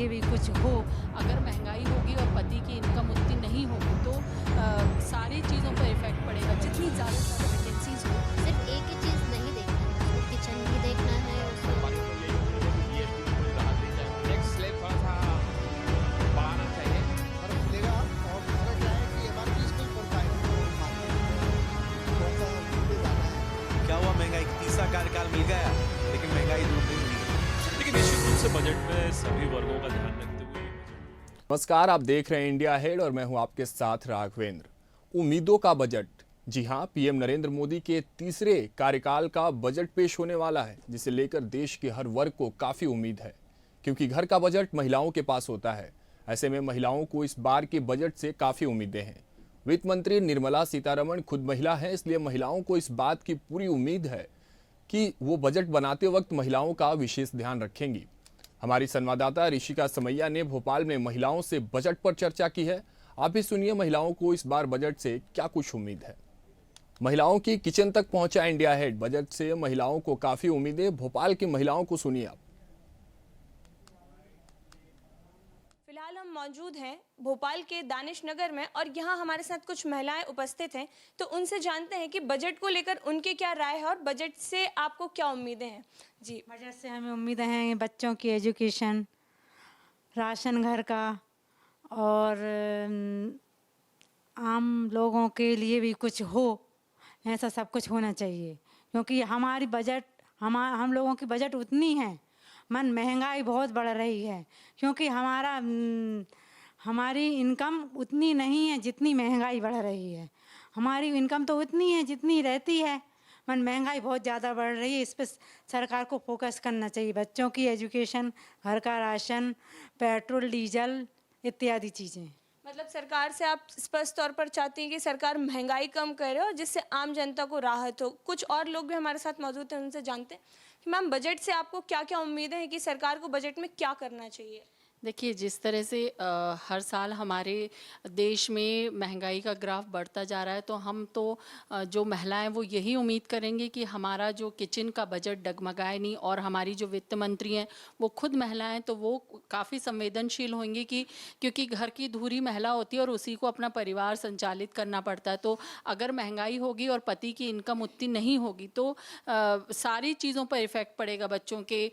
लिए भी कुछ हो। अगर महंगाई होगी और पति की इनकम उतनी नहीं होगी तो सारी चीज़ों पर इफेक्ट पड़ेगा। जितनी ज़्यादा से ज़्यादा वैकेंसीज हो, सिर्फ एक ही चीज़ नहीं देखना है, उसको किचन भी देखना है, उसको हमारी तो यही उम्मीद है कि जीएसटी में कोई राहत दी जाए। टैक्स स्लैब थोड़ा सा बढ़ाना चाहिए। फर्क मिलेगा और दूसरा क्या है कि एमआरपी इसको बढ़ पाएगा तो मार्केट थोड़ा सा नीचे जाना है। क्या हुआ, महंगाई का तीसरा कार्यकाल मिल गया लेकिन महंगाई दूर नहीं हुई। लेकिन निश्चित रूप से बजट में सभी वर्गों का ध्यान रखते हुए नमस्कार, आप देख रहे हैं इंडिया हेड और मैं हूं आपके साथ राघवेंद्र। उम्मीदों का बजट, जी हां, पीएम नरेंद्र मोदी के तीसरे कार्यकाल का बजट पेश होने वाला है, जिसे लेकर देश के हर वर्ग को काफी उम्मीद है, क्योंकि घर का बजट महिलाओं के पास होता है। ऐसे में महिलाओं को इस बार के बजट से काफी उम्मीदें हैं। वित्त मंत्री निर्मला सीतारमण खुद महिला हैं, इसलिए महिलाओं को इस बात की पूरी उम्मीद है कि वो बजट बनाते वक्त महिलाओं का विशेष ध्यान रखेंगी। हमारी संवाददाता ऋषिका समैया ने भोपाल में महिलाओं से बजट पर चर्चा की है। आप भी सुनिए महिलाओं को इस बार बजट से क्या कुछ उम्मीद है। महिलाओं की किचन तक पहुंचा इंडिया हेड। बजट से महिलाओं को काफी उम्मीदें। भोपाल की महिलाओं को सुनिए आप। फिलहाल हम मौजूद हैं भोपाल के दानिश नगर में और यहाँ हमारे साथ कुछ महिलाएं उपस्थित हैं, तो उनसे जानते हैं कि बजट को लेकर उनकी क्या राय है और बजट से आपको क्या उम्मीदें हैं। जी, बजट से हमें उम्मीदें हैं बच्चों की एजुकेशन, राशन घर का और आम लोगों के लिए भी कुछ हो, ऐसा सब कुछ होना चाहिए। क्योंकि हमारी बजट हम लोगों की बजट उतनी है, मन महंगाई बहुत बढ़ रही है, क्योंकि हमारी इनकम उतनी नहीं है जितनी महंगाई बढ़ रही है। हमारी इनकम तो उतनी है जितनी रहती है, मन महंगाई बहुत ज़्यादा बढ़ रही है। इस पर सरकार को फोकस करना चाहिए। बच्चों की एजुकेशन, घर का राशन, पेट्रोल डीजल इत्यादि चीज़ें। मतलब सरकार से आप स्पष्ट तौर पर चाहती हैं कि सरकार महंगाई कम करे और जिससे आम जनता को राहत हो। कुछ और लोग भी हमारे साथ मौजूद हैं, उनसे जानते हैं कि मैम बजट से आपको क्या क्या उम्मीदें हैं कि सरकार को बजट में क्या करना चाहिए। देखिए, जिस तरह से हर साल हमारे देश में महंगाई का ग्राफ बढ़ता जा रहा है, तो हम तो जो महिलाएं वो यही उम्मीद करेंगे कि हमारा जो किचन का बजट डगमगाए नहीं। और हमारी जो वित्त मंत्री हैं वो खुद महिलाएं, तो वो काफ़ी संवेदनशील होंगी कि क्योंकि घर की धुरी महिला होती है और उसी को अपना परिवार संचालित करना पड़ता है। तो अगर महंगाई होगी और पति की इनकम उतनी नहीं होगी तो सारी चीज़ों पर इफ़ेक्ट पड़ेगा। बच्चों के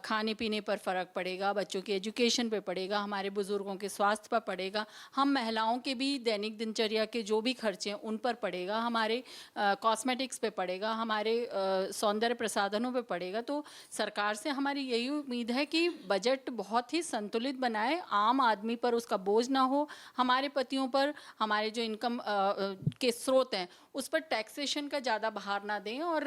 खाने पीने पर फ़र्क पड़ेगा, बच्चों की एजुकेशन पे पड़ेगा, हमारे बुजुर्गों के स्वास्थ्य पर पड़ेगा, हम महिलाओं के भी दैनिक दिनचर्या के जो भी खर्चे हैं उन पर पड़ेगा, हमारे कॉस्मेटिक्स पे पड़ेगा, हमारे सौंदर्य प्रसाधनों पे पड़ेगा। तो सरकार से हमारी यही उम्मीद है कि बजट बहुत ही संतुलित बनाए, आम आदमी पर उसका बोझ ना हो, हमारे पतियों पर, हमारे जो इनकम के स्रोत हैं उस पर टैक्सेशन का ज़्यादा भार ना दें और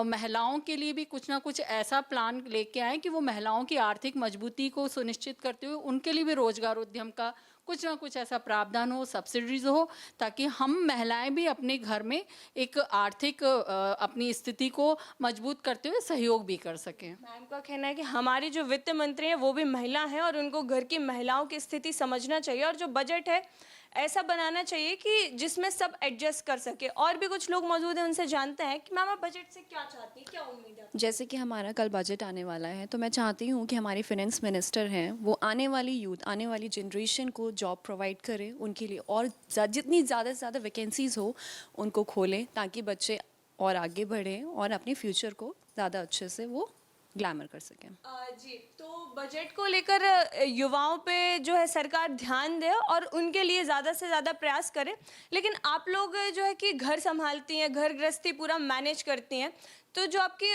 महिलाओं के लिए भी कुछ ना कुछ ऐसा प्लान लेके आएँ कि वो महिलाओं की आर्थिक मजबूती को सुनिश्चित करते हुए उनके लिए भी रोजगार उद्यम का कुछ ना कुछ ऐसा प्रावधान हो, सब्सिडीज हो, ताकि हम महिलाएं भी अपने घर में एक आर्थिक अपनी स्थिति को मजबूत करते हुए सहयोग भी कर सकें। मैम का कहना है कि हमारी जो वित्त मंत्री हैं वो भी महिला हैं और उनको घर की महिलाओं की स्थिति समझना चाहिए और जो बजट है ऐसा बनाना चाहिए कि जिसमें सब एडजस्ट कर सके। और भी कुछ लोग मौजूद हैं, उनसे जानते हैं कि मैम आप बजट से क्या चाहती हैं, क्या उम्मीद है। जैसे कि हमारा कल बजट आने वाला है, तो मैं चाहती हूँ कि हमारे फाइनेंस मिनिस्टर हैं वो आने वाली यूथ, आने वाली जनरेशन को जॉब प्रोवाइड करें उनके लिए, और जितनी ज़्यादा से ज़्यादा वैकेंसीज़ हो उनको खोलें ताकि बच्चे और आगे बढ़ें और अपने फ्यूचर को ज़्यादा अच्छे से वो ग्लैमर कर सकें। जी, तो बजट को लेकर युवाओं पे जो है सरकार ध्यान दे और उनके लिए ज़्यादा से ज़्यादा प्रयास करे। लेकिन आप लोग जो है कि घर संभालती हैं, घर गृहस्थी पूरा मैनेज करती हैं, तो जो आपकी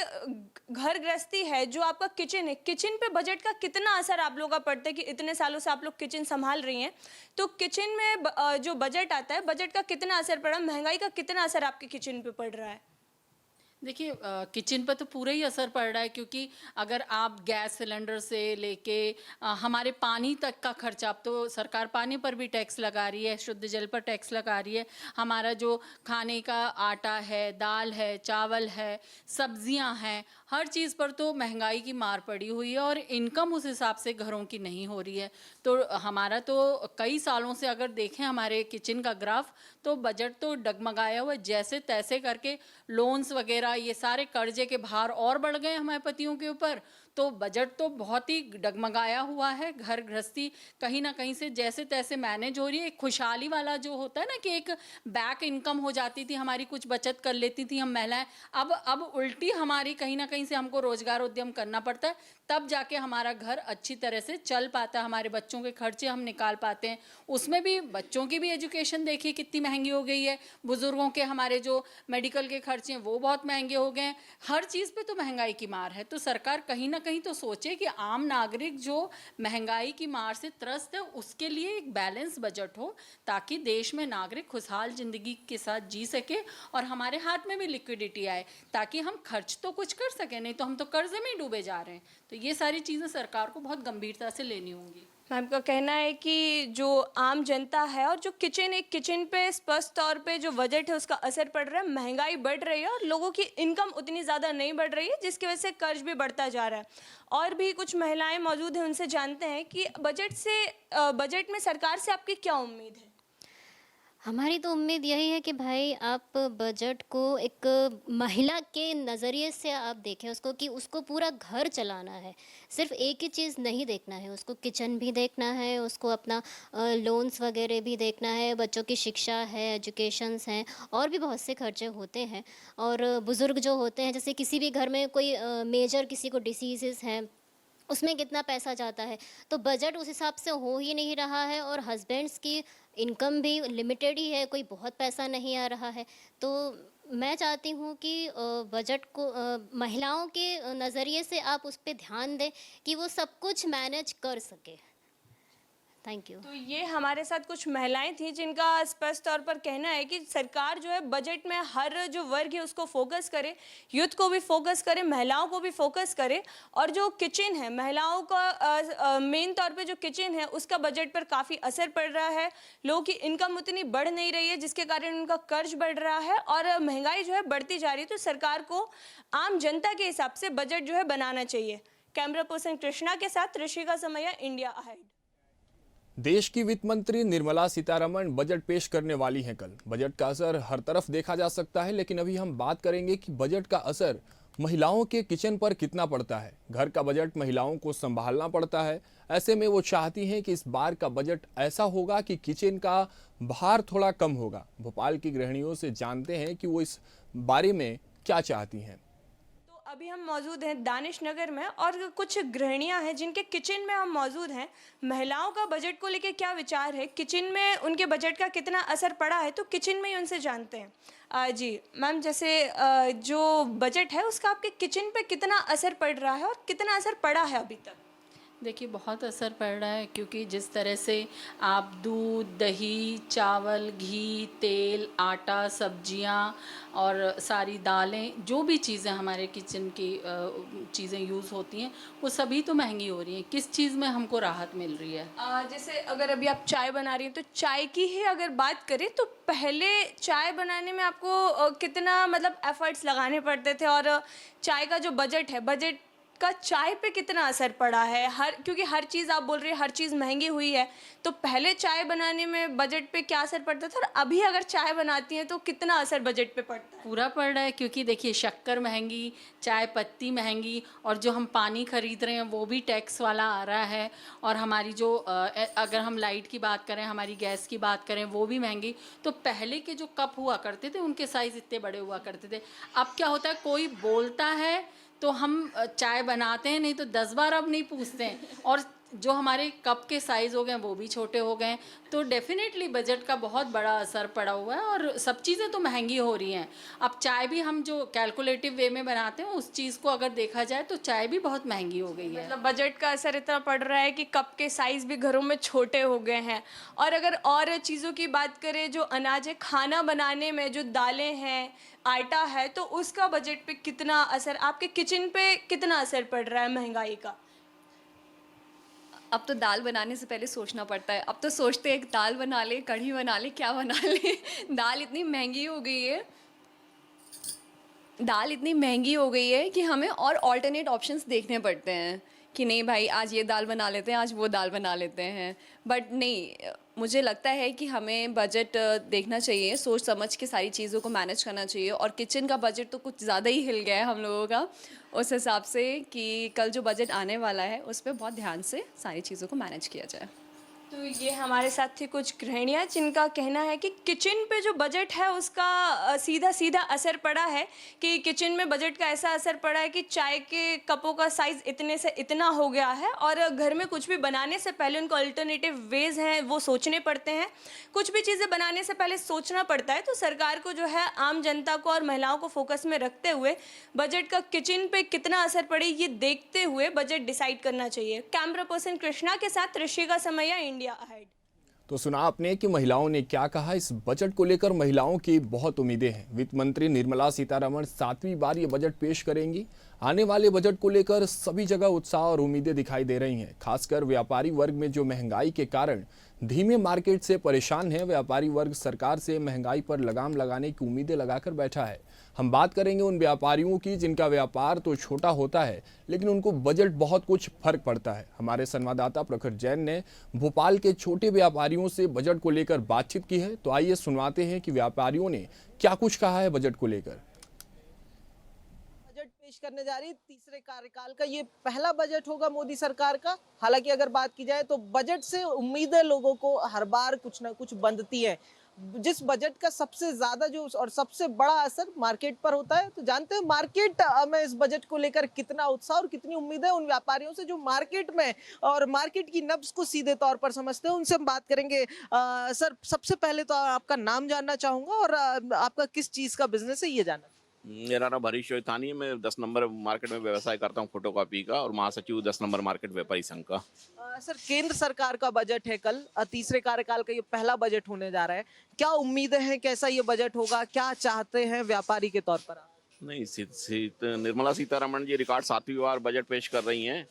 घर गृहस्थी है, जो आपका किचन है, किचन पे बजट का कितना असर आप लोगों का पड़ता है कि इतने सालों से आप लोग किचन संभाल रही हैं, तो किचन में जो बजट आता है, बजट का कितना असर पड़ा, महंगाई का कितना असर आपके किचन पे पड़ रहा है। देखिए, किचन पर तो पूरा ही असर पड़ रहा है, क्योंकि अगर आप गैस सिलेंडर से लेके हमारे पानी तक का खर्चा, अब तो सरकार पानी पर भी टैक्स लगा रही है, शुद्ध जल पर टैक्स लगा रही है, हमारा जो खाने का आटा है, दाल है, चावल है, सब्जियां हैं, हर चीज़ पर तो महंगाई की मार पड़ी हुई है और इनकम उस हिसाब से घरों की नहीं हो रही है। तो हमारा तो कई सालों से अगर देखें हमारे किचन का ग्राफ, तो बजट तो डगमगाया हुआ, जैसे तैसे करके लोन्स वगैरह वगैरह ये सारे कर्जे के भार और बढ़ गए हमारे पतियों के ऊपर। तो बजट तो बहुत ही डगमगाया हुआ है। घर गृहस्थी कहीं ना कहीं से जैसे तैसे मैनेज हो रही है। एक खुशहाली वाला जो होता है ना कि एक बैक इनकम हो जाती थी हमारी, कुछ बचत कर लेती थी हम महिलाएं, अब उल्टी हमारी कहीं ना कहीं से हमको रोजगार उद्यम करना पड़ता है, तब जाके हमारा घर अच्छी तरह से चल पाता है, हमारे बच्चों के खर्चे हम निकाल पाते हैं। उसमें भी बच्चों की भी एजुकेशन देखिए कितनी महंगी हो गई है, बुजुर्गों के हमारे जो मेडिकल के खर्चे हैं वो बहुत महंगे हो गए हैं। हर चीज़ पे तो महंगाई की मार है। तो सरकार कहीं ना कहीं तो सोचे कि आम नागरिक जो महंगाई की मार से त्रस्त है उसके लिए एक बैलेंस बजट हो, ताकि देश में नागरिक खुशहाल जिंदगी के साथ जी सके और हमारे हाथ में भी लिक्विडिटी आए, ताकि हम खर्च तो कुछ कर सकें, नहीं तो हम तो कर्जे में ही डूबे जा रहे हैं। तो ये सारी चीज़ें सरकार को बहुत गंभीरता से लेनी होंगी। मैम का कहना है कि जो आम जनता है और जो किचन पे स्पष्ट तौर पे जो बजट है उसका असर पड़ रहा है। महंगाई बढ़ रही है और लोगों की इनकम उतनी ज़्यादा नहीं बढ़ रही है, जिसकी वजह से कर्ज भी बढ़ता जा रहा है। और भी कुछ महिलाएं मौजूद हैं, उनसे जानते हैं कि बजट में सरकार से आपकी क्या उम्मीद है। हमारी तो उम्मीद यही है कि भाई आप बजट को एक महिला के नज़रिए से आप देखें उसको, कि उसको पूरा घर चलाना है, सिर्फ एक ही चीज़ नहीं देखना है, उसको किचन भी देखना है, उसको अपना लोन्स वगैरह भी देखना है, बच्चों की शिक्षा है, एजुकेशंस हैं, और भी बहुत से खर्चे होते हैं। और बुज़ुर्ग जो होते हैं, जैसे किसी भी घर में कोई मेजर किसी को डिसीज़ हैं, उसमें कितना पैसा जाता है, तो बजट उस हिसाब से हो ही नहीं रहा है। और हस्बैंड्स की इनकम भी लिमिटेड ही है, कोई बहुत पैसा नहीं आ रहा है। तो मैं चाहती हूँ कि बजट को महिलाओं के नज़रिए से आप उस पर ध्यान दें कि वो सब कुछ मैनेज कर सके। Thank you. तो ये हमारे साथ कुछ महिलाएं थी जिनका स्पष्ट तौर पर कहना है कि सरकार जो है बजट में हर जो वर्ग है उसको फोकस करे, यूथ को भी फोकस करे, महिलाओं को भी फोकस करे। और जो किचन है, महिलाओं का मेन तौर पे जो किचन है उसका बजट पर काफ़ी असर पड़ रहा है। लोगों की इनकम उतनी बढ़ नहीं रही है, जिसके कारण उनका कर्ज बढ़ रहा है और महंगाई जो है बढ़ती जा रही है। तो सरकार को आम जनता के हिसाब से बजट जो है बनाना चाहिए। कैमरा पर्सन कृष्णा के साथ ऋषिका समैया, इंडिया अहेड। देश की वित्त मंत्री निर्मला सीतारमण बजट पेश करने वाली हैं कल। बजट का असर हर तरफ देखा जा सकता है, लेकिन अभी हम बात करेंगे कि बजट का असर महिलाओं के किचन पर कितना पड़ता है। घर का बजट महिलाओं को संभालना पड़ता है, ऐसे में वो चाहती हैं कि इस बार का बजट ऐसा होगा कि किचन का भार थोड़ा कम होगा। भोपाल की गृहिणियों से जानते हैं कि वो इस बारे में क्या चाहती हैं। अभी हम मौजूद हैं दानिश नगर में और कुछ गृहिणियां हैं जिनके किचन में हम मौजूद हैं। महिलाओं का बजट को लेके क्या विचार है, किचन में उनके बजट का कितना असर पड़ा है, तो किचन में ही उनसे जानते हैं। जी मैम, जैसे जो बजट है उसका आपके किचन पे कितना असर पड़ रहा है और कितना असर पड़ा है अभी तक? देखिए बहुत असर पड़ रहा है, क्योंकि जिस तरह से आप दूध, दही, चावल, घी, तेल, आटा, सब्जियां और सारी दालें, जो भी चीज़ें हमारे किचन की चीज़ें यूज़ होती हैं, वो सभी तो महंगी हो रही हैं। किस चीज़ में हमको राहत मिल रही है? जैसे अगर अभी आप चाय बना रही हैं तो चाय की ही अगर बात करें तो पहले चाय बनाने में आपको कितना मतलब एफर्ट्स लगाने पड़ते थे, और चाय का जो बजट है, बजट का चाय पे कितना असर पड़ा है? क्योंकि हर चीज़ आप बोल रहे हैं हर चीज़ महंगी हुई है, तो पहले चाय बनाने में बजट पे क्या असर पड़ता था और अभी अगर चाय बनाती हैं तो कितना असर बजट पे पड़ता है? पूरा पड़ रहा है, क्योंकि देखिए शक्कर महंगी, चाय पत्ती महंगी, और जो हम पानी खरीद रहे हैं वो भी टैक्स वाला आ रहा है। और हमारी जो अगर हम लाइट की बात करें, हमारी गैस की बात करें, वो भी महंगी। तो पहले के जो कप हुआ करते थे उनके साइज़ इतने बड़े हुआ करते थे। अब क्या होता है, कोई बोलता है तो हम चाय बनाते हैं, नहीं तो 10 बार अब नहीं पूछते हैं। और जो हमारे कप के साइज़ हो गए वो भी छोटे हो गए। तो डेफिनेटली बजट का बहुत बड़ा असर पड़ा हुआ है और सब चीज़ें तो महंगी हो रही हैं। अब चाय भी हम जो कैलकुलेटिव वे में बनाते हैं उस चीज़ को अगर देखा जाए तो चाय भी बहुत महंगी हो गई है। मतलब बजट का असर इतना पड़ रहा है कि कप के साइज़ भी घरों में छोटे हो गए हैं। और अगर और चीज़ों की बात करें, जो अनाज है, खाना बनाने में जो दालें हैं, आटा है, तो उसका बजट पे कितना असर, आपके किचन पे कितना असर पड़ रहा है महंगाई का? अब तो दाल बनाने से पहले सोचना पड़ता है। अब तो सोचते हैं दाल बना ले, कढ़ी बना ले, क्या बना ले। दाल इतनी महंगी हो गई है, दाल इतनी महंगी हो गई है कि हमें और ऑल्टरनेट ऑप्शंस देखने पड़ते हैं कि नहीं भाई आज ये दाल बना लेते हैं, आज वो दाल बना लेते हैं, बट नहीं, मुझे लगता है कि हमें बजट देखना चाहिए, सोच समझ के सारी चीज़ों को मैनेज करना चाहिए। और किचन का बजट तो कुछ ज़्यादा ही हिल गया है हम लोगों का, उस हिसाब से कि कल जो बजट आने वाला है उस पर बहुत ध्यान से सारी चीज़ों को मैनेज किया जाए। तो ये हमारे साथ थी कुछ गृहिणियाँ जिनका कहना है कि किचन पे जो बजट है उसका सीधा सीधा असर पड़ा है, कि किचन में बजट का ऐसा असर पड़ा है कि चाय के कपों का साइज़ इतने से इतना हो गया है, और घर में कुछ भी बनाने से पहले उनको अल्टरनेटिव वेज हैं वो सोचने पड़ते हैं। कुछ भी चीज़ें बनाने से पहले सोचना पड़ता है। तो सरकार को जो है आम जनता को और महिलाओं को फोकस में रखते हुए बजट का किचन पे कितना असर पड़े ये देखते हुए बजट डिसाइड करना चाहिए। कैमरा पर्सन कृष्णा के साथ ऋषिका समैया, इंडिया अहेड। तो सुना आपने कि महिलाओं ने क्या कहा। इस बजट को लेकर महिलाओं की बहुत उम्मीदें हैं। वित्त मंत्री निर्मला सीतारमण 7वीं बार ये बजट पेश करेंगी। आने वाले बजट को लेकर सभी जगह उत्साह और उम्मीदें दिखाई दे रही हैं। खासकर व्यापारी वर्ग में जो महंगाई के कारण धीमे मार्केट से परेशान है, व्यापारी वर्ग सरकार से महंगाई पर लगाम लगाने की उम्मीदें लगाकर बैठा है। हम बात करेंगे उन व्यापारियों की जिनका व्यापार तो छोटा होता है लेकिन उनको बजट बहुत कुछ फर्क पड़ता है। हमारे संवाददाता प्रखर जैन ने भोपाल के छोटे व्यापारियों से बजट को लेकर बातचीत की है। तो आइए सुनवाते हैं कि व्यापारियों ने क्या कुछ कहा है बजट को लेकर। बजट पेश करने जा रही है, तीसरे कार्यकाल का ये पहला बजट होगा मोदी सरकार का। हालांकि अगर बात की जाए तो बजट से उम्मीदें लोगों को हर बार कुछ ना कुछ बंधती है। जिस बजट का सबसे ज्यादा जो और सबसे बड़ा असर मार्केट पर होता है, तो जानते हैं मार्केट में इस बजट को लेकर कितना उत्साह और कितनी उम्मीद है उन व्यापारियों से जो मार्केट में और मार्केट की नब्ज को सीधे तौर पर समझते हैं। उनसे हम बात करेंगे। सर, सबसे पहले तो आपका नाम जानना चाहूंगा और आपका किस चीज का बिजनेस है ये जानना। मेरा नाम हरीश चौतानी है। मैं 10 नंबर मार्केट में व्यवसाय करता हूँ, फोटोकॉपी का, और महासचिव 10 नंबर मार्केट व्यापारी संघ का। सर, केंद्र सरकार का बजट है कल, तीसरे कार्यकाल का ये पहला बजट होने जा रहा है। क्या उम्मीदें हैं, कैसा ये बजट होगा, क्या चाहते हैं व्यापारी के तौर पर आप? नहीं, निर्मला सीतारमण जी रिकॉर्ड 7वीं बार बजट पेश कर रही हैं।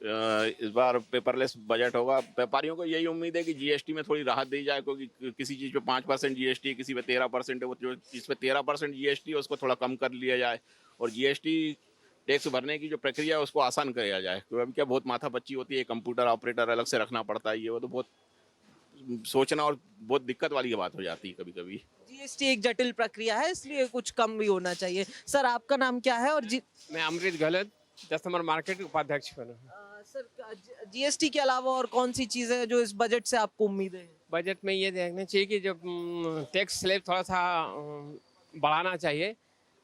इस बार पेपरलेस बजट होगा। व्यापारियों को यही उम्मीद है कि जीएसटी में थोड़ी राहत दी जाए, क्योंकि किसी चीज़ पे 5% जीएसटी, किसी पे 13% है, वो जो चीज़ पे 13% जीएसटी है उसको थोड़ा कम कर लिया जाए, और जीएसटी टैक्स भरने की जो प्रक्रिया है उसको आसान किया जाए। क्योंकि अभी क्या बहुत माथापच्ची होती है, कंप्यूटर ऑपरेटर अलग से रखना पड़ता है, ये वो तो बहुत सोचना और बहुत दिक्कत वाली बात हो जाती है कभी कभी। जीएसटी एक जटिल प्रक्रिया है, इसलिए कुछ कम भी होना चाहिए। सर, आपका नाम क्या है? और मैं अमृत गहलोत, 10 नंबर मार्केट उपाध्यक्ष हूँ। सर, जीएसटी के अलावा और कौन सी चीजें हैं जो इस बजट से आपको उम्मीदें हैं? बजट में ये देखना चाहिए कि जो टैक्स स्लैब थोड़ा सा बढ़ाना चाहिए,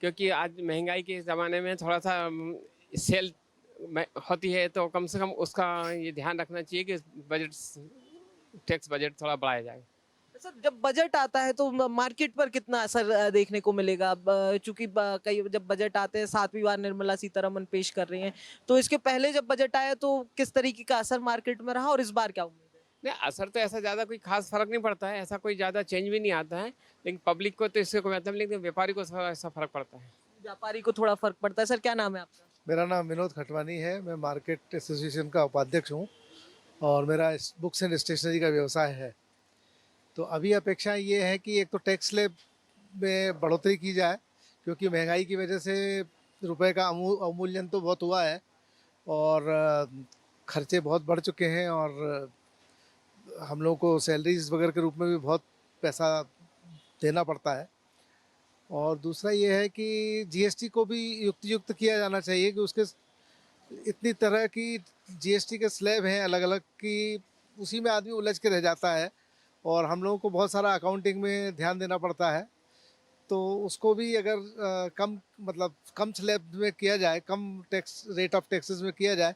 क्योंकि आज महंगाई के ज़माने में थोड़ा सा सेल होती है, तो कम से कम उसका ये ध्यान रखना चाहिए कि टैक्स बजट थोड़ा बढ़ाया जाए। सर, जब बजट आता है तो मार्केट पर कितना असर देखने को मिलेगा? चूंकि कई जब बजट आते हैं, 7वीं बार निर्मला सीतारमण पेश कर रही हैं, तो इसके पहले जब बजट आया तो किस तरीके का असर मार्केट में रहा और इस बार क्या उम्मीद है? नहीं, असर तो ऐसा ज़्यादा कोई खास फर्क नहीं पड़ता है, ऐसा कोई ज़्यादा चेंज भी नहीं आता है, लेकिन पब्लिक को तो इससे कोई मतलब, लेकिन व्यापारी को थोड़ा ऐसा फर्क पड़ता है। व्यापारी को थोड़ा फर्क पड़ता है। सर, क्या नाम है आपका? मेरा नाम विनोद खटवानी है। मैं मार्केट एसोसिएशन का उपाध्यक्ष हूँ और मेरा बुक्स एंड स्टेशनरी का व्यवसाय है। तो अभी अपेक्षा ये है कि एक तो टैक्स स्लैब में बढ़ोतरी की जाए, क्योंकि महंगाई की वजह से रुपए का अवमूल्यन तो बहुत हुआ है और खर्चे बहुत बढ़ चुके हैं, और हम लोगों को सैलरीज वगैरह के रूप में भी बहुत पैसा देना पड़ता है। और दूसरा ये है कि जीएसटी को भी युक्त किया जाना चाहिए, कि उसके इतनी तरह की जीएसटी के स्लैब हैं अलग अलग की, उसी में आदमी उलझ के रह जाता है और हम लोगों को बहुत सारा अकाउंटिंग में ध्यान देना पड़ता है। तो उसको भी अगर कम स्लैब में किया जाए, कम टैक्स रेट ऑफ टैक्सेस में किया जाए,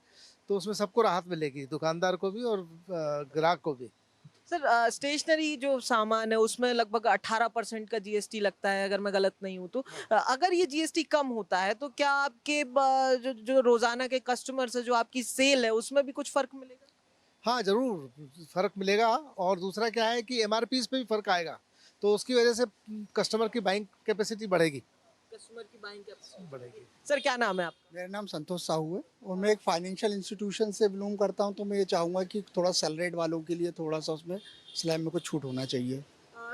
तो उसमें सबको राहत मिलेगी, दुकानदार को भी और ग्राहक को भी। सर, स्टेशनरी जो सामान है उसमें लगभग 18% का जीएसटी लगता है, अगर मैं गलत नहीं हूँ तो। अगर ये जीएसटी कम होता है तो क्या आपके जो रोजाना के कस्टमर्स है, जो आपकी सेल है, उसमें भी कुछ फर्क मिलेगा? हाँ, ज़रूर फर्क मिलेगा। और दूसरा क्या है कि एमआरपी पे भी फर्क आएगा, तो उसकी वजह से कस्टमर की बाइंग कैपेसिटी बढ़ेगी। बढ़ेगी। सर, क्या नाम है आपका? मेरा नाम संतोष साहू है और मैं एक फाइनेंशियल इंस्टीट्यूशन से बिलोंग करता हूं, तो मैं ये चाहूँगा कि थोड़ा सैलरीड वालों के लिए थोड़ा सा उसमें स्लैब में कुछ छूट होना चाहिए।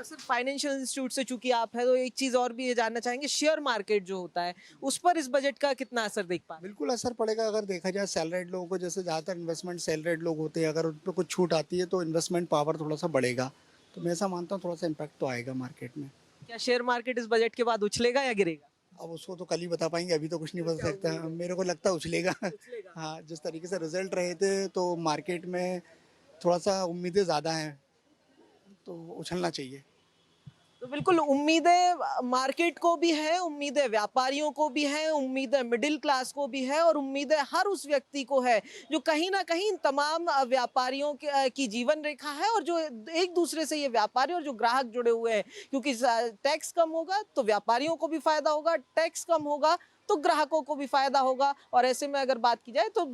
सिर्फ फाइनेंशियल इंस्टीट्यूट से चूंकि आप है तो एक चीज और भी ये जानना चाहेंगे, शेयर मार्केट जो होता है उस पर इस बजट का कितना असर देख पा रहे हैं? बिल्कुल असर पड़ेगा। अगर देखा जाए सैलरीड लोगों को, जैसे ज़्यादातर इन्वेस्टमेंट सैलरीड लोग होते हैं, अगर उन पर कुछ छूट आती है तो इन्वेस्टमेंट पावर थोड़ा सा बढ़ेगा। तो मैं ऐसा मानता हूँ थोड़ा सा इम्पैक्ट तो आएगा मार्केट में। क्या शेयर मार्केट इस बजट के बाद उछलेगा या गिरेगा? अब उसको तो कल ही बता पाएंगे, अभी तो कुछ नहीं बता सकता। मेरे को लगता है उछलेगा। हाँ, जिस तरीके से रिजल्ट रहे थे तो मार्केट में थोड़ा सा उम्मीदें ज़्यादा हैं, तो उछलना चाहिए। तो बिल्कुल उम्मीदें मार्केट को भी है, उम्मीदें व्यापारियों को भी है, उम्मीदें मिडिल क्लास को भी है और उम्मीदें हर उस व्यक्ति को है जो कहीं ना कहीं तमाम व्यापारियों की जीवन रेखा है और जो एक दूसरे से ये व्यापारी और जो ग्राहक जुड़े हुए हैं, क्योंकि टैक्स कम होगा तो व्यापारियों को भी फायदा होगा, टैक्स कम होगा तो ग्राहकों को भी फायदा होगा और ऐसे में अगर बात की जाए तो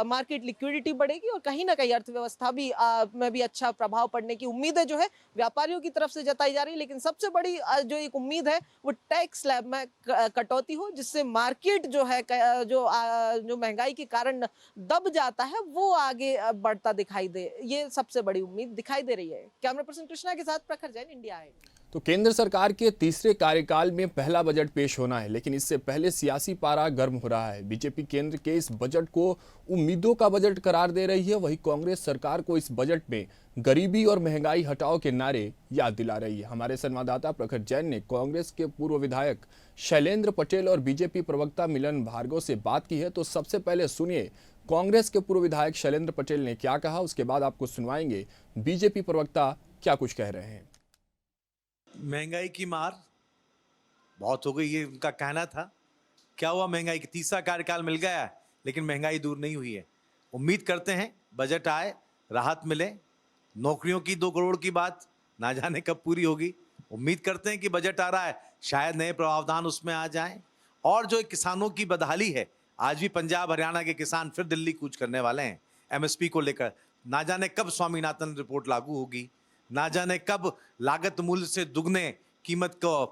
मार्केट लिक्विडिटी बढ़ेगी और कहीं ना कहीं अर्थव्यवस्था भी में भी अच्छा प्रभाव पड़ने की उम्मीदें जो है व्यापारियों की तरफ से जताई जा रही है। लेकिन सबसे बड़ी जो एक उम्मीद है वो टैक्स स्लैब में कटौती हो, जिससे मार्केट जो है जो महंगाई के कारण दब जाता है वो आगे बढ़ता दिखाई दे। ये सबसे बड़ी उम्मीद दिखाई दे रही है। कैमरा पर्सन कृष्णा के साथ प्रखर जैन, इंडिया है। तो केंद्र सरकार के तीसरे कार्यकाल में पहला बजट पेश होना है, लेकिन इससे पहले सियासी पारा गर्म हो रहा है। बीजेपी केंद्र के इस बजट को उम्मीदों का बजट करार दे रही है, वहीं कांग्रेस सरकार को इस बजट में गरीबी और महंगाई हटाओ के नारे याद दिला रही है। हमारे संवाददाता प्रखर जैन ने कांग्रेस के पूर्व विधायक शैलेंद्र पटेल और बीजेपी प्रवक्ता मिलन भार्गव से बात की है। तो सबसे पहले सुनिए कांग्रेस के पूर्व विधायक शैलेंद्र पटेल ने क्या कहा, उसके बाद आपको सुनवाएंगे बीजेपी प्रवक्ता क्या कुछ कह रहे हैं। महंगाई की मार बहुत हो गई, ये उनका कहना था। क्या हुआ? महंगाई का तीसरा कार्यकाल मिल गया है, लेकिन महंगाई दूर नहीं हुई है। उम्मीद करते हैं बजट आए, राहत मिले। नौकरियों की 2 करोड़ की बात ना जाने कब पूरी होगी। उम्मीद करते हैं कि बजट आ रहा है, शायद नए प्रावधान उसमें आ जाएं। और जो किसानों की बदहाली है, आज भी पंजाब हरियाणा के किसान फिर दिल्ली कूच करने वाले हैं एमएसपी को लेकर। ना जाने कब स्वामीनाथन रिपोर्ट लागू होगी, ना जाने कब लागत मूल्य से दुगने कीमत को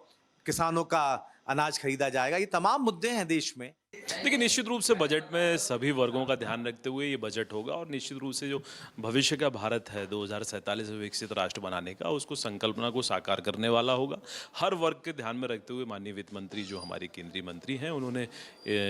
किसानों का अनाज खरीदा जाएगा। ये तमाम मुद्दे हैं देश में। देखिए, निश्चित रूप से बजट में सभी वर्गों का ध्यान रखते हुए ये बजट होगा और निश्चित रूप से जो भविष्य का भारत है 2047 में विकसित राष्ट्र बनाने का, उसको संकल्पना को साकार करने वाला होगा। हर वर्ग के ध्यान में रखते हुए माननीय वित्त मंत्री जो हमारे केंद्रीय मंत्री हैं, उन्होंने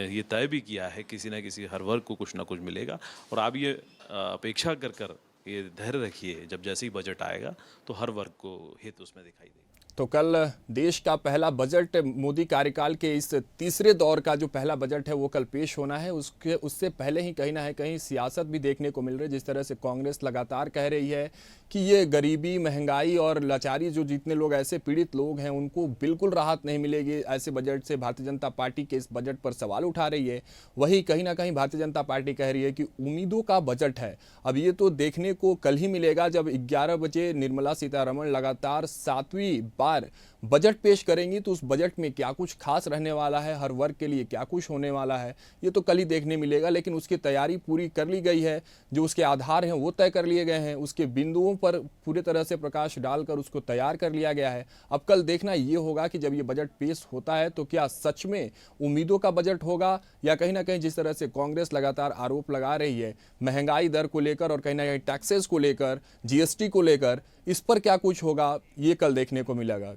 ये तय भी किया है किसी न किसी हर वर्ग को कुछ ना कुछ मिलेगा। और आप ये अपेक्षा कर ये धैर्य रखिए, जब जैसे ही बजट आएगा तो हर वर्ग को हित उसमें दिखाई देगा। तो कल देश का पहला बजट मोदी कार्यकाल के इस तीसरे दौर का जो पहला बजट है वो कल पेश होना है। उससे पहले ही कहीं ना कहीं सियासत भी देखने को मिल रही है। जिस तरह से कांग्रेस लगातार कह रही है कि ये गरीबी, महंगाई और लाचारी, जो जितने लोग ऐसे पीड़ित लोग हैं उनको बिल्कुल राहत नहीं मिलेगी ऐसे बजट से। भारतीय जनता पार्टी के इस बजट पर सवाल उठा रही है। वहीं कहीं ना कहीं भारतीय जनता पार्टी कह रही है कि उम्मीदों का बजट है। अब ये तो देखने को कल ही मिलेगा जब 11 बजे निर्मला सीतारमण लगातार 7वीं बार बजट पेश करेंगी, तो उस बजट में क्या कुछ खास रहने वाला है, हर वर्ग के लिए क्या कुछ होने वाला है, ये तो कल ही देखने मिलेगा। लेकिन उसकी तैयारी पूरी कर ली गई है, जो उसके आधार हैं वो तय कर लिए गए हैं, उसके बिंदुओं पर पूरे तरह से प्रकाश डालकर उसको तैयार कर लिया गया है। अब कल देखना ये होगा कि जब ये बजट पेश होता है तो क्या सच में उम्मीदों का बजट होगा, या कहीं ना कहीं जिस तरह से कांग्रेस लगातार आरोप लगा रही है महंगाई दर को लेकर और कहीं ना कहीं टैक्सेस को लेकर, जीएसटी को लेकर, इस पर क्या कुछ होगा, ये कल देखने को मिलेगा।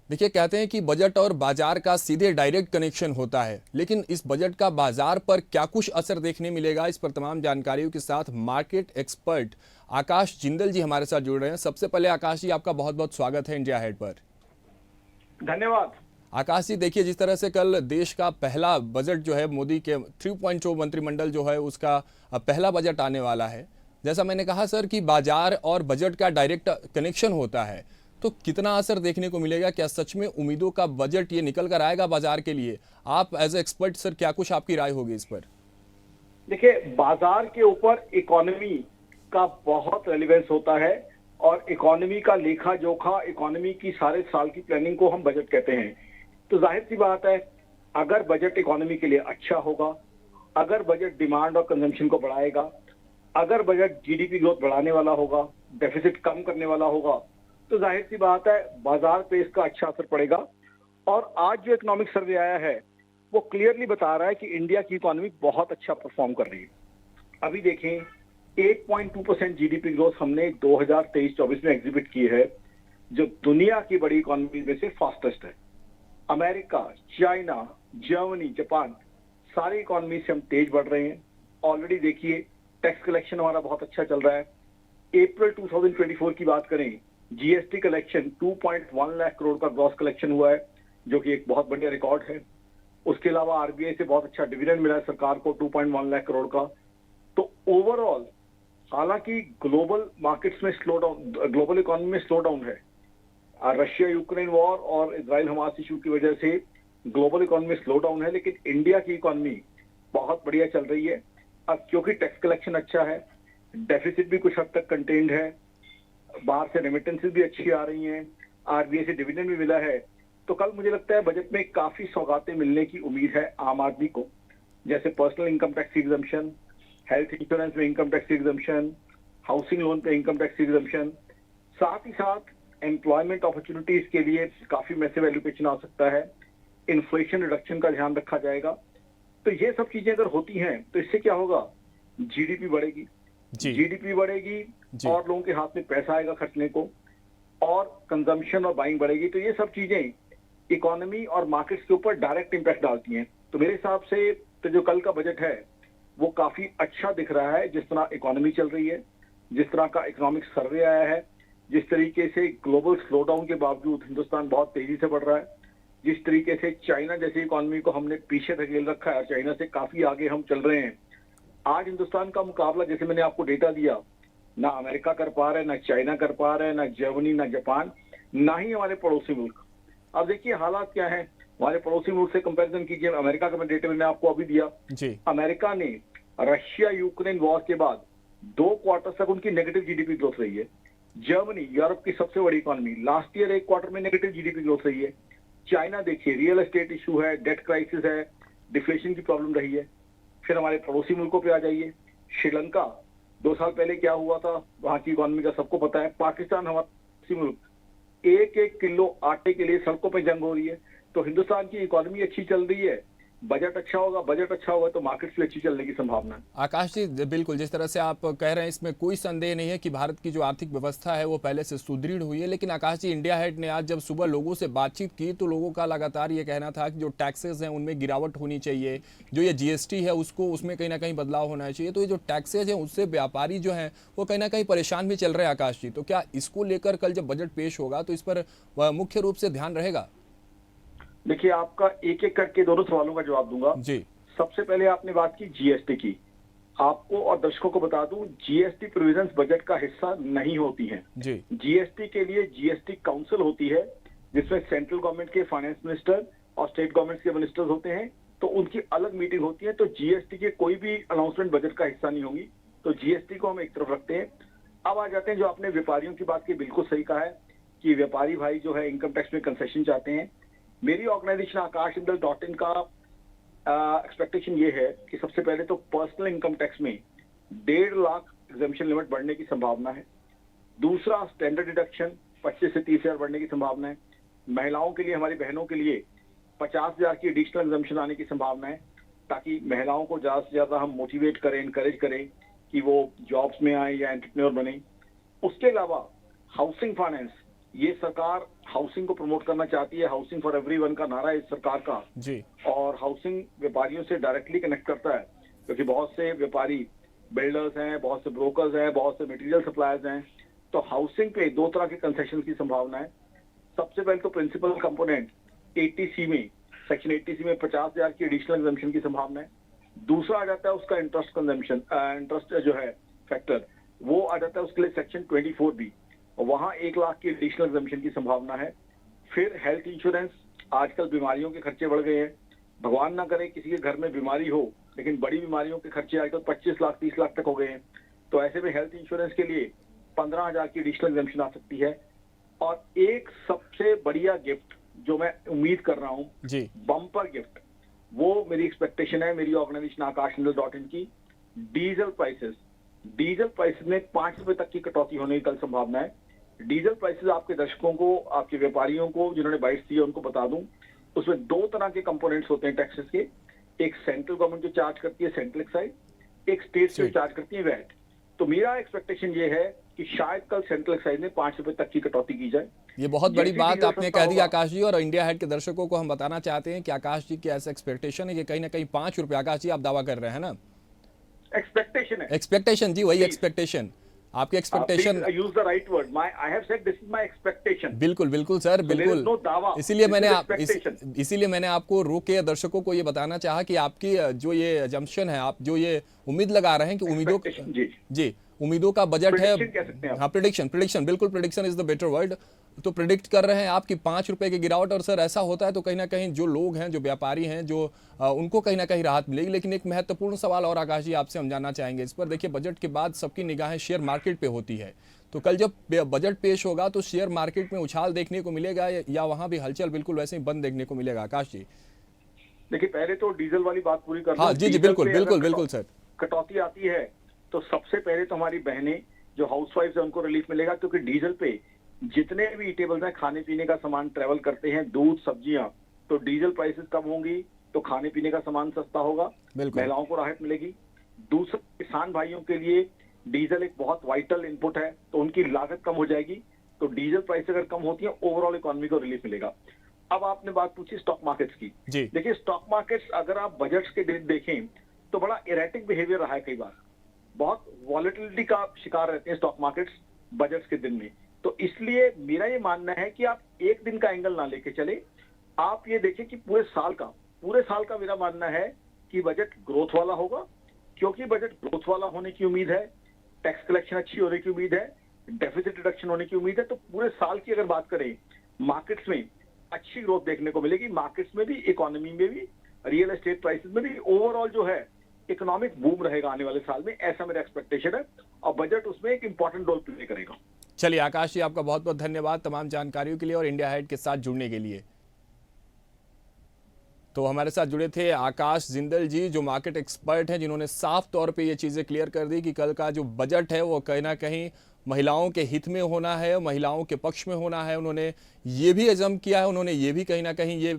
देखिए, कहते हैं कि बजट और बाजार का सीधे डायरेक्ट कनेक्शन होता है, लेकिन इस बजट का बाजार पर क्या कुछ असर देखने मिलेगा, इस पर तमाम जानकारियों के साथ मार्केट एक्सपर्ट आकाश जिंदल जी हमारे साथ जुड़ रहे हैं। सबसे पहले आकाश जी, आपका बहुत बहुत स्वागत है इंडिया हेड पर। धन्यवाद। आकाश जी, देखिए जिस तरह से कल देश का पहला बजट जो है, मोदी के 3.0 मंत्रिमंडल जो है उसका पहला बजट आने वाला है। जैसा मैंने कहा सर कि बाजार और बजट का डायरेक्ट कनेक्शन होता है, तो कितना असर देखने को मिलेगा? क्या सच में उम्मीदों का बजट ये निकल कर आएगा बाजार के लिए? आप एज ए एक्सपर्ट सर, क्या कुछ आपकी राय होगी इस पर? देखिए, बाजार के ऊपर इकोनॉमी का बहुत रेलेवेंस होता है और इकोनॉमी का लेखा जोखा, इकोनॉमी की सारे साल की प्लानिंग को हम बजट कहते हैं। तो जाहिर सी बात है, अगर बजट इकोनॉमी के लिए अच्छा होगा, अगर बजट डिमांड और कंजम्पशन को बढ़ाएगा, अगर बजट जीडीपी ग्रोथ बढ़ाने वाला होगा, डेफिसिट कम करने वाला होगा, तो जाहिर सी बात है बाजार पे इसका अच्छा असर पड़ेगा। और आज जो इकोनॉमिक सर्वे आया है वो क्लियरली बता रहा है कि इंडिया की इकोनॉमी बहुत अच्छा परफॉर्म कर रही है। अभी देखें, 8.2% जीडीपी ग्रोथ हमने 2023-24 में एग्जिबिट की है, जो दुनिया की बड़ी इकोनॉमी में से फास्टेस्ट है। अमेरिका, चाइना, जर्मनी, जापान, सारी इकोनॉमी से हम तेज बढ़ रहे हैं। ऑलरेडी देखिए टैक्स कलेक्शन हमारा बहुत अच्छा चल रहा है। अप्रैल 2024 की बात करें, जीएसटी कलेक्शन 2.1 लाख करोड़ का ग्रॉस कलेक्शन हुआ है, जो कि एक बहुत बढ़िया रिकॉर्ड है। उसके अलावा आरबीआई से बहुत अच्छा डिविडेंड मिला है सरकार को 2.1 लाख करोड़ का। तो ओवरऑल हालांकि ग्लोबल मार्केट्स में स्लो डाउन, ग्लोबल इकोनॉमी में स्लो डाउन है, रशिया यूक्रेन वॉर और इजराइल हमास इशू की वजह से ग्लोबल इकोनॉमी में स्लो डाउन है, लेकिन इंडिया की इकोनॉमी बहुत बढ़िया चल रही है। अब क्योंकि टैक्स कलेक्शन अच्छा है, डेफिसिट भी कुछ हद तक कंटेन्ड है, बाहर से रेमिटेंसेस भी अच्छी आ रही हैं, आरबीआई से डिविडेंड भी मिला है, तो कल मुझे लगता है बजट में काफी सौगातें मिलने की उम्मीद है आम आदमी को, जैसे personal income tax exemption, health insurance में income tax exemption, housing loan पे इनकम टैक्स एग्जम्पशन, साथ ही साथ एम्प्लॉयमेंट अपॉर्चुनिटीज के लिए काफी मैसिव एलोकेशन आ सकता है, इन्फ्लेशन रिडक्शन का ध्यान रखा जाएगा। तो ये सब चीजें अगर होती हैं तो इससे क्या होगा, जीडीपी बढ़ेगी, जीडीपी बढ़ेगी और लोगों के हाथ में पैसा आएगा खर्चने को, और कंजम्पशन और बाइंग बढ़ेगी। तो ये सब चीजें इकोनॉमी और मार्केट्स के ऊपर डायरेक्ट इंपैक्ट डालती हैं। तो मेरे हिसाब से तो जो कल का बजट है वो काफी अच्छा दिख रहा है, जिस तरह इकोनॉमी चल रही है, जिस तरह का इकोनॉमिक सर्वे आया है, जिस तरीके से ग्लोबल स्लोडाउन के बावजूद हिंदुस्तान बहुत तेजी से बढ़ रहा है, जिस तरीके से चाइना जैसी इकोनॉमी को हमने पीछे धकेल रखा है, चाइना से काफी आगे हम चल रहे हैं। आज हिंदुस्तान का मुकाबला, जैसे मैंने आपको डेटा दिया, ना अमेरिका कर पा रहा है, ना चाइना कर पा रहा है, ना जर्मनी, ना जापान, ना ही हमारे पड़ोसी मुल्क। अब देखिए हालात क्या है, हमारे पड़ोसी मुल्क से कंपैरिजन कीजिए। अमेरिका का डेटा मैंने आपको अभी दिया, अमेरिका ने रशिया यूक्रेन वॉर के बाद 2 क्वार्टर तक उनकी नेगेटिव जीडीपी ग्रोथ रही है। जर्मनी, यूरोप की सबसे बड़ी इकोनॉमी, लास्ट ईयर 1 क्वार्टर में नेगेटिव जीडीपी ग्रोथ रही है। चाइना देखिए, रियल एस्टेट इशू है, डेट क्राइसिस है, डिफ्लेशन की प्रॉब्लम रही है। फिर हमारे पड़ोसी मुल्कों पे आ जाइए, श्रीलंका 2 साल पहले क्या हुआ था, वहां की इकोनॉमी का सबको पता है। पाकिस्तान, हमारा पड़ोसी मुल्क, 1-1 किलो आटे के लिए सड़कों पे जंग हो रही है। तो हिंदुस्तान की इकोनॉमी अच्छी चल रही है, बजट अच्छा होगा, बजट अच्छा होगा तो मार्केट्स भी अच्छी चलने की संभावना है। आकाश जी, बिल्कुल जिस तरह से आप कह रहे हैं इसमें कोई संदेह नहीं है कि भारत की जो आर्थिक व्यवस्था है वो पहले से सुदृढ़ हुई है। लेकिन आकाश जी, इंडिया हेड ने आज जब सुबह लोगों से बातचीत की तो लोगों का लगातार ये कहना था कि जो टैक्सेस हैं उनमें गिरावट होनी चाहिए, जो ये जीएसटी है उसको उसमें कहीं ना कहीं बदलाव होना चाहिए। तो ये जो टैक्सेस हैं उससे व्यापारी जो हैं वो कहीं ना कहीं परेशान भी चल रहे हैं। आकाश जी, तो क्या इसको लेकर कल जब बजट पेश होगा तो इस पर मुख्य रूप से ध्यान रहेगा? देखिए, आपका एक एक करके दोनों सवालों का जवाब दूंगा जी। सबसे पहले आपने बात की जीएसटी की। आपको और दर्शकों को बता दूं, जीएसटी प्रोविजंस बजट का हिस्सा नहीं होती हैं। जीएसटी के लिए जीएसटी काउंसिल होती है, जिसमें सेंट्रल गवर्नमेंट के फाइनेंस मिनिस्टर और स्टेट गवर्नमेंट के मिनिस्टर्स होते हैं, तो उनकी अलग मीटिंग होती है। तो जीएसटी के कोई भी अनाउंसमेंट बजट का हिस्सा नहीं होगी, तो जीएसटी को हम एक तरफ रखते हैं। अब आ जाते हैं जो आपने व्यापारियों की बात की, बिल्कुल सही कहा है कि व्यापारी भाई जो है इनकम टैक्स में कंसेशन चाहते हैं। मेरी ऑर्गेनाइजेशन akashindal.in का एक्सपेक्टेशन ये है कि सबसे पहले तो पर्सनल इनकम टैक्स में 1.5 लाख एग्जम्पशन लिमिट बढ़ने की संभावना है। दूसरा, स्टैंडर्ड डिडक्शन 25 से 30 हजार बढ़ने की संभावना है। महिलाओं के लिए, हमारी बहनों के लिए 50,000 की एडिशनल एग्जम्पशन आने की संभावना है, ताकि महिलाओं को ज्यादा से ज्यादा हम मोटिवेट करें, इनकरेज करें कि वो जॉब्स में आए या एंटरप्रेन्योर बने। उसके अलावा हाउसिंग फाइनेंस, ये सरकार हाउसिंग को प्रमोट करना चाहती है। हाउसिंग फॉर एवरीवन का नारा है इस सरकार का जी, और हाउसिंग व्यापारियों से डायरेक्टली कनेक्ट करता है, क्योंकि बहुत से व्यापारी बिल्डर्स हैं, बहुत से ब्रोकर्स हैं, बहुत से मटेरियल सप्लायर्स हैं। तो हाउसिंग पे 2 तरह के कंसेशन की संभावना है। सबसे पहले तो प्रिंसिपल कंपोनेंट 80C में, सेक्शन 80C में 50,000 की एडिशनल एग्जम्पशन की संभावना है। दूसरा आ जाता है उसका इंटरेस्ट कंजम्पशन, इंटरेस्ट जो है फैक्टर, वो आ जाता है उसके लिए सेक्शन 24B, और वहां 1 लाख की एडिशनल एग्जम्पशन की संभावना है। फिर हेल्थ इंश्योरेंस, आजकल बीमारियों के खर्चे बढ़ गए हैं। भगवान ना करे किसी के घर में बीमारी हो, लेकिन बड़ी बीमारियों के खर्चे आजकल 25 लाख 30 लाख तक हो गए हैं। तो ऐसे में हेल्थ इंश्योरेंस के लिए 15,000 की एडिशनल एग्जम्पशन आ सकती है। और एक सबसे बढ़िया गिफ्ट जो मैं उम्मीद कर रहा हूँ, बम्पर गिफ्ट, वो मेरी एक्सपेक्टेशन है, मेरी ऑर्गेनाइजेशन akashindal.in की, डीजल प्राइसेस। डीजल प्राइसेस में 5 रुपए तक की कटौती होने की कल संभावना है। डीजल प्राइसेस आपके दर्शकों को, आपके व्यापारियों को जिन्होंने बाइट्स दी है उनको बता दूं, उसमें 2 तरह के कंपोनेंट्स होते हैं टैक्सेस के। एक सेंट्रल गवर्नमेंट जो चार्ज करती है सेंट्रल एक्साइज, एक स्टेट से चार्ज करती है वैट। तो मेरा एक्सपेक्टेशन ये है कि शायद कल सेंट्रल एक्साइज में 5 रुपए तक की कटौती की जाए। ये बहुत बड़ी जैसे बात डीजल आपने सस्ता कह दी होगा। आकाश जी, और इंडिया हेड के दर्शकों को हम बताना चाहते हैं कि आकाश जी की ऐसा एक्सपेक्टेशन है कि कहीं ना कहीं 5 रुपए, आकाश जी आप दावा कर रहे हैं ना? एक्सपेक्टेशन है। एक्सपेक्टेशन जी, वही एक्सपेक्टेशन, आपकी expectation. Use the right word, I have said this is my expectation. बिल्कुल बिल्कुल सर, बिल्कुल। नो दावा, इसीलिए this मैंने is आप expectation। इसीलिए मैंने आपको रोक के दर्शकों को ये बताना चाहा कि आपकी जो ये अजम्पशन है, आप जो ये उम्मीद लगा रहे हैं कि उम्मीदों जी उम्मीदों का बजट है। Prediction कह सकते हैं आप। हाँ, प्रिडिक्शन बिल्कुल, prediction is the better word. तो प्रिडिक्ट कर रहे हैं आपकी 5 रुपए की गिरावट, और सर ऐसा होता है तो कहीं ना कहीं जो लोग हैं, जो व्यापारी हैं, जो उनको कहीं ना कहीं राहत मिलेगी। लेकिन एक महत्वपूर्ण सवाल और आकाश जी आपसे हम जानना चाहेंगे इस पर। देखिए, बजट के बाद सबकी निगाहें शेयर मार्केट पे होती है, तो कल जब बजट पेश होगा तो शेयर मार्केट में उछाल देखने को मिलेगा या वहां भी हलचल बिल्कुल वैसे ही बंद देखने को मिलेगा? आकाश जी देखिए, पहले तो डीजल वाली बात पूरी कर हाँ लूं। जी डीजल बिल्कुल पे अगर बिल्कुल बिल्कुल सर। कटौती आती है तो सबसे पहले तो हमारी बहनें जो हाउसवाइफ्स है उनको रिलीफ मिलेगा, क्योंकि डीजल पे जितने भी ईटेबल्स हैं, खाने पीने का सामान ट्रेवल करते हैं, दूध, सब्जियां, तो डीजल प्राइसेस कम होंगी तो खाने पीने का सामान सस्ता होगा, महिलाओं को राहत मिलेगी। दूसरा, किसान भाइयों के लिए डीजल एक बहुत वाइटल इनपुट है, तो उनकी लागत कम हो जाएगी, तो डीजल प्राइस अगर कम होती है ओवरऑल इकोनॉमी को रिलीफ मिलेगा। अब आपने बात पूछी स्टॉक मार्केट्स की। देखिए, स्टॉक मार्केट्स अगर आप बजट्स के देखें तो बड़ा इरेटिक बिहेवियर रहा है, कई बार बहुत वॉलेटिलिटी का शिकार रहते हैं स्टॉक मार्केट्स बजट्स के दिन में। तो इसलिए मेरा ये मानना है कि आप एक दिन का एंगल ना लेके चले, आप ये देखें कि पूरे साल का मेरा मानना है कि बजट ग्रोथ वाला होगा, क्योंकि बजट ग्रोथ वाला होने की उम्मीद है, टैक्स कलेक्शन अच्छी होने की उम्मीद है, डेफिसिट रिडक्शन होने की उम्मीद है। तो पूरे साल की अगर बात करें, मार्केट्स में अच्छी ग्रोथ देखने को मिलेगी, मार्केट्स में भी, इकोनॉमी में भी, रियल एस्टेट प्राइसेस में भी, ओवरऑल जो है इकोनॉमिक बूम रहेगा आने वाले साल में, ऐसा मेरा एक्सपेक्टेशन है, और बजट उसमें एक इंपॉर्टेंट रोल प्ले करेगा। चलिए आकाश जी, आपका बहुत बहुत धन्यवाद तमाम जानकारियों के लिए और इंडिया हेड के साथ जुड़ने के लिए। तो हमारे साथ जुड़े थे आकाश जिंदल जी, जो मार्केट एक्सपर्ट हैं, जिन्होंने साफ तौर पे ये चीज़ें क्लियर कर दी कि कल का जो बजट है वो कहीं ना कहीं महिलाओं के हित में होना है, महिलाओं के पक्ष में होना है। उन्होंने ये भी एजम किया है, उन्होंने ये भी कहीं ना कहीं ये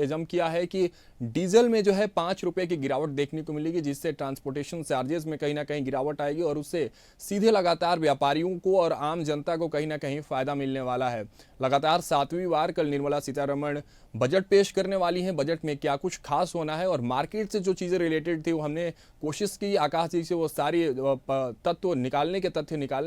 एजम किया है कि डीजल में जो है 5 रुपए की गिरावट देखने को मिलेगी, जिससे ट्रांसपोर्टेशन चार्जेस में कहीं ना कहीं गिरावट आएगी और उससे सीधे लगातार व्यापारियों को और आम जनता को कहीं ना कहीं फ़ायदा मिलने वाला है। लगातार 7वीं बार कल निर्मला सीतारमण बजट पेश करने वाली हैं। बजट में क्या कुछ खास होना है और मार्केट से जो चीज़ें रिलेटेड थी वो हमने कोशिश की आकाश जी से वो सारी तथ्य निकालने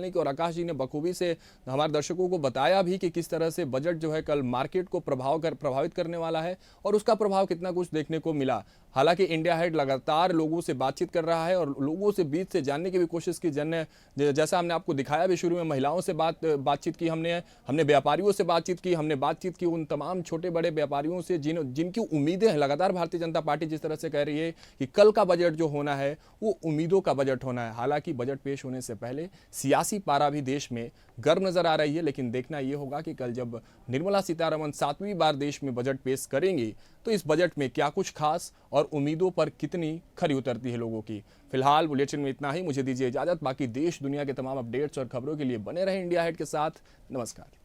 की, और आकाश जी ने बखूबी से हमारे दर्शकों को बताया भी कि किस तरह से बजट जो है कल मार्केट को प्रभावित करने वाला है और उसका प्रभाव कितना कुछ देखने को मिला। हालांकि इंडिया हेड लगातार लोगों से बातचीत कर रहा है और लोगों से बीच से जानने की भी कोशिश की। जैसा हमने आपको दिखाया भी शुरू में, महिलाओं से बातचीत की, हमने व्यापारियों से बातचीत की, हमने बातचीत की उन तमाम छोटे बड़े व्यापारियों से जिनकी उम्मीदें हैं। लगातार भारतीय जनता पार्टी जिस तरह से कह रही है कि कल का बजट जो होना है वो उम्मीदों का बजट होना है। हालांकि बजट पेश होने से पहले सियासी पारा भी देश में गर्म नजर आ रही है, लेकिन देखना यह होगा कि कल जब निर्मला सीतारमण 7वीं बार देश में बजट पेश करेंगी तो इस बजट में क्या कुछ खास और उम्मीदों पर कितनी खरी उतरती है लोगों की। फिलहाल बुलेटिन में इतना ही, मुझे दीजिए इजाजत। बाकी देश दुनिया के तमाम अपडेट्स और खबरों के लिए बने रहे इंडिया हेड के साथ। नमस्कार।